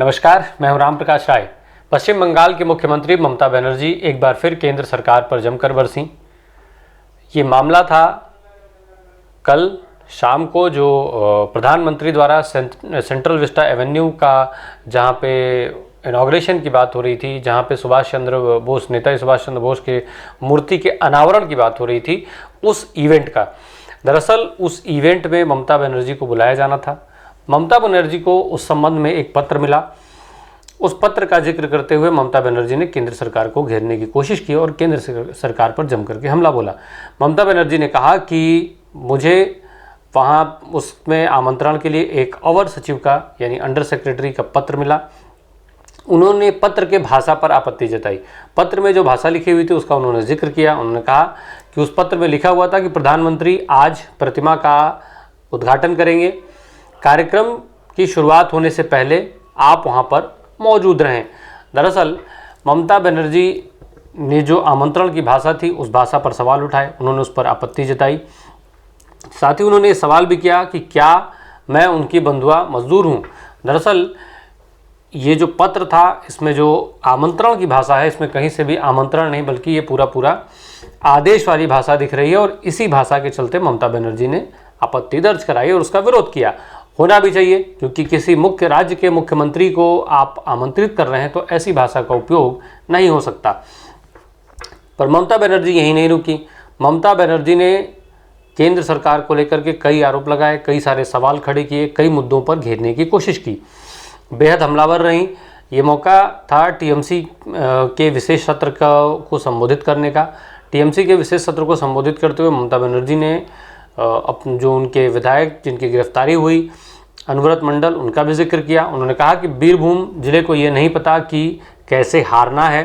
नमस्कार, मैं हूं राम प्रकाश राय। पश्चिम बंगाल की मुख्यमंत्री ममता बनर्जी एक बार फिर केंद्र सरकार पर जमकर बरसीं। ये मामला था कल शाम को जो प्रधानमंत्री द्वारा सेंट्रल विस्टा एवेन्यू का जहां पे इनॉग्रेशन की बात हो रही थी, जहां पे सुभाष चंद्र बोस, नेताजी सुभाष चंद्र बोस के मूर्ति के अनावरण की बात हो रही थी, उस इवेंट का। दरअसल उस इवेंट में ममता बनर्जी को बुलाया जाना था। ममता बनर्जी को उस संबंध में एक पत्र मिला। उस पत्र का जिक्र करते हुए ममता बनर्जी ने केंद्र सरकार को घेरने की कोशिश की और केंद्र सरकार पर जम करके हमला बोला। ममता बनर्जी ने कहा कि मुझे वहाँ उसमें आमंत्रण के लिए एक अवर सचिव का यानी अंडर सेक्रेटरी का पत्र मिला। उन्होंने पत्र के भाषा पर आपत्ति जताई। पत्र में जो भाषा लिखी हुई थी उसका उन्होंने जिक्र किया। उन्होंने कहा कि उस पत्र में लिखा हुआ था कि प्रधानमंत्री आज प्रतिमा का उद्घाटन करेंगे, कार्यक्रम की शुरुआत होने से पहले आप वहाँ पर मौजूद रहें। दरअसल ममता बनर्जी ने जो आमंत्रण की भाषा थी उस भाषा पर सवाल उठाए, उन्होंने उस पर आपत्ति जताई। साथ ही उन्होंने सवाल भी किया कि क्या मैं उनकी बंधुआ मजदूर हूँ। दरअसल ये जो पत्र था इसमें जो आमंत्रण की भाषा है, इसमें कहीं से भी आमंत्रण नहीं बल्कि ये पूरा आदेश वाली भाषा दिख रही है और इसी भाषा के चलते ममता बनर्जी ने आपत्ति दर्ज कराई और उसका विरोध किया। होना भी चाहिए, क्योंकि किसी मुख्य राज्य के मुख्यमंत्री को आप आमंत्रित कर रहे हैं तो ऐसी भाषा का उपयोग नहीं हो सकता। पर ममता बनर्जी यही नहीं रुकी। ममता बनर्जी ने केंद्र सरकार को लेकर के कई आरोप लगाए, कई सारे सवाल खड़े किए, कई मुद्दों पर घेरने की कोशिश की, बेहद हमलावर रहीं। ये मौका था टीएमसी के विशेष सत्र को संबोधित करने का। टीएमसी के विशेष सत्र को संबोधित करते हुए ममता बनर्जी ने जो उनके विधायक जिनकी गिरफ्तारी हुई, अनवरत मंडल, उनका भी जिक्र किया। उन्होंने कहा कि बीरभूम जिले को ये नहीं पता कि कैसे हारना है।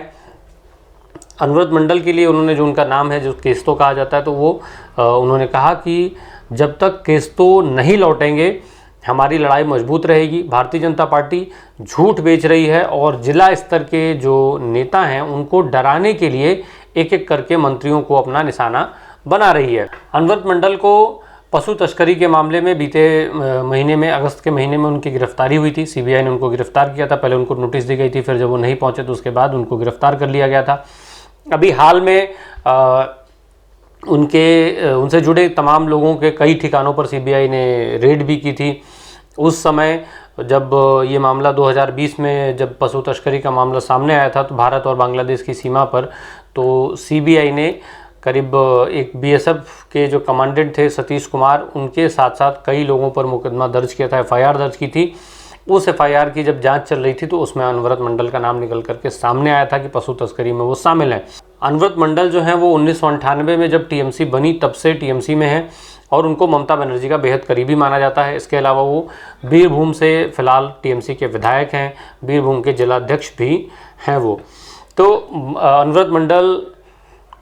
अनवरत मंडल के लिए उन्होंने जो उनका नाम है जो केस्तो कहा जाता है, तो वो उन्होंने कहा कि जब तक केस्तो नहीं लौटेंगे हमारी लड़ाई मजबूत रहेगी। भारतीय जनता पार्टी झूठ बेच रही है और जिला स्तर के जो नेता हैं उनको डराने के लिए एक एक करके मंत्रियों को अपना निशाना बना रही है। अनवरत मंडल को पशु तस्करी के मामले में बीते महीने में, अगस्त के महीने में उनकी गिरफ्तारी हुई थी। सीबीआई ने उनको गिरफ्तार किया था। पहले उनको नोटिस दी गई थी, फिर जब वो नहीं पहुंचे तो उसके बाद उनको गिरफ्तार कर लिया गया था। अभी हाल में उनसे जुड़े तमाम लोगों के कई ठिकानों पर सीबीआई ने रेड भी की थी। उस समय जब ये मामला 2020 में जब पशु तस्करी का मामला सामने आया था तो भारत और बांग्लादेश की सीमा पर, तो सीबीआई ने करीब एक बीएसएफ के जो कमांडेंट थे सतीश कुमार, उनके साथ साथ कई लोगों पर मुकदमा दर्ज किया था, एफआईआर दर्ज की थी। उस एफआईआर की जब जांच चल रही थी तो उसमें अनवरत मंडल का नाम निकल करके सामने आया था कि पशु तस्करी में वो शामिल हैं। अनवरत मंडल जो हैं वो 1998 में जब टीएमसी बनी तब से टीएमसी में हैं और उनको ममता बनर्जी का बेहद करीबी माना जाता है। इसके अलावा वो बीरभूम से फिलहाल टीएमसी के विधायक हैं, बीरभूम के जिलाध्यक्ष भी हैं वो। तो अनवरत मंडल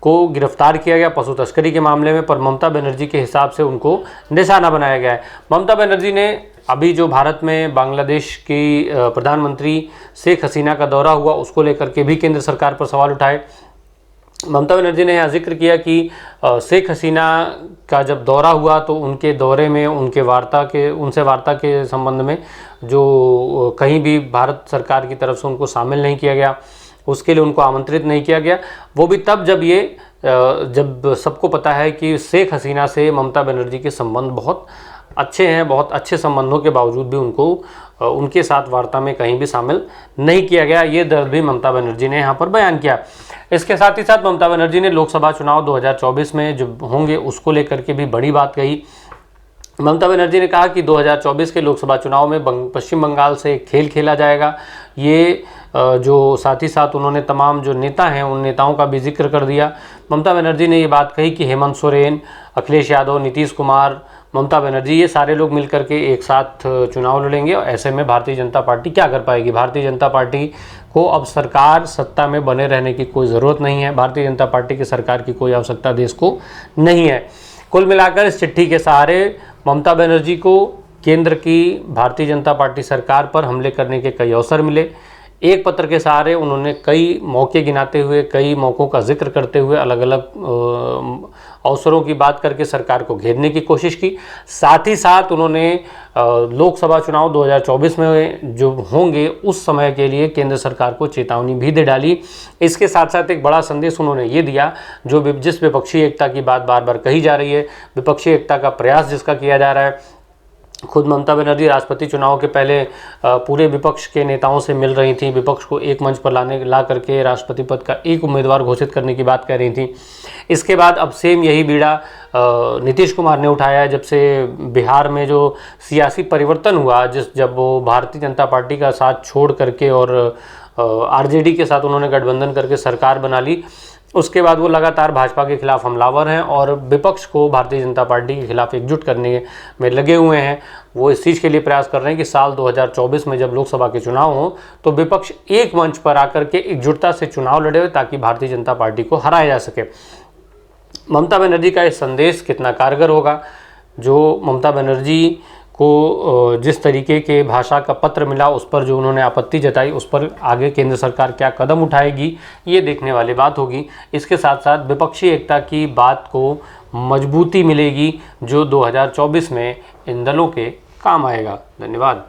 को गिरफ्तार किया गया पशु तस्करी के मामले में, पर ममता बनर्जी के हिसाब से उनको निशाना बनाया गया है। ममता बनर्जी ने अभी जो भारत में बांग्लादेश की प्रधानमंत्री शेख हसीना का दौरा हुआ उसको लेकर के भी केंद्र सरकार पर सवाल उठाए। ममता बनर्जी ने यहाँ जिक्र किया कि शेख हसीना का जब दौरा हुआ तो उनके दौरे में उनसे वार्ता के संबंध में जो कहीं भी भारत सरकार की तरफ से उनको शामिल नहीं किया गया, उसके लिए उनको आमंत्रित नहीं किया गया। वो भी तब जब सबको पता है कि शेख हसीना से ममता बनर्जी के संबंध बहुत अच्छे हैं, बहुत अच्छे संबंधों के बावजूद भी उनको उनके साथ वार्ता में कहीं भी शामिल नहीं किया गया। ये दर्द भी ममता बनर्जी ने यहाँ पर बयान किया। इसके साथ ही साथ ममता बनर्जी ने लोकसभा चुनाव 2024 में जो होंगे उसको लेकर के भी बड़ी बात कही। ममता बनर्जी ने कहा कि 2024 के लोकसभा चुनाव में पश्चिम बंगाल से एक खेल खेला जाएगा। ये जो साथ ही साथ उन्होंने तमाम जो नेता हैं उन नेताओं का भी जिक्र कर दिया। ममता बनर्जी ने ये बात कही कि हेमंत सोरेन, अखिलेश यादव, नीतीश कुमार, ममता बनर्जी, ये सारे लोग मिलकर के एक साथ चुनाव लड़ेंगे और ऐसे में भारतीय जनता पार्टी क्या कर पाएगी। भारतीय जनता पार्टी को अब सरकार सत्ता में बने रहने की कोई ज़रूरत नहीं है। भारतीय जनता पार्टी की सरकार की कोई आवश्यकता देश को नहीं है। कुल मिलाकर इस चिट्ठी के सहारे ममता बनर्जी को केंद्र की भारतीय जनता पार्टी सरकार पर हमले करने के कई अवसर मिले। एक पत्र के सहारे उन्होंने कई मौके गिनाते हुए, कई मौक़ों का जिक्र करते हुए अलग अलग अवसरों की बात करके सरकार को घेरने की कोशिश की। साथ ही साथ उन्होंने लोकसभा चुनाव 2024 में जो होंगे उस समय के लिए केंद्र सरकार को चेतावनी भी दे डाली। इसके साथ साथ एक बड़ा संदेश उन्होंने ये दिया, जिस विपक्षी एकता की बात बार बार कही जा रही है, विपक्षी एकता का प्रयास जिसका किया जा रहा है, खुद ममता बनर्जी राष्ट्रपति चुनाव के पहले पूरे विपक्ष के नेताओं से मिल रही थी, विपक्ष को एक मंच पर ला करके राष्ट्रपति पद का एक उम्मीदवार घोषित करने की बात कह रही थी। इसके बाद अब सेम यही बीड़ा नीतीश कुमार ने उठाया है, जब से बिहार में जो सियासी परिवर्तन हुआ, जब वो भारतीय जनता पार्टी का साथ छोड़ करके और आरजेडी के साथ उन्होंने गठबंधन करके सरकार बना ली, उसके बाद वो लगातार भाजपा के खिलाफ हमलावर हैं और विपक्ष को भारतीय जनता पार्टी के खिलाफ एकजुट करने में लगे हुए हैं। वो इस चीज़ के लिए प्रयास कर रहे हैं कि साल 2024 में जब लोकसभा के चुनाव हों तो विपक्ष एक मंच पर आकर के एकजुटता से चुनाव लड़े ताकि भारतीय जनता पार्टी को हराया जा सके। ममता बनर्जी का इस संदेश कितना कारगर होगा, जो ममता बनर्जी को जिस तरीके के भाषा का पत्र मिला उस पर जो उन्होंने आपत्ति जताई, उस पर आगे केंद्र सरकार क्या कदम उठाएगी, ये देखने वाली बात होगी। इसके साथ साथ विपक्षी एकता की बात को मजबूती मिलेगी, जो 2024 में इन दलों के काम आएगा। धन्यवाद।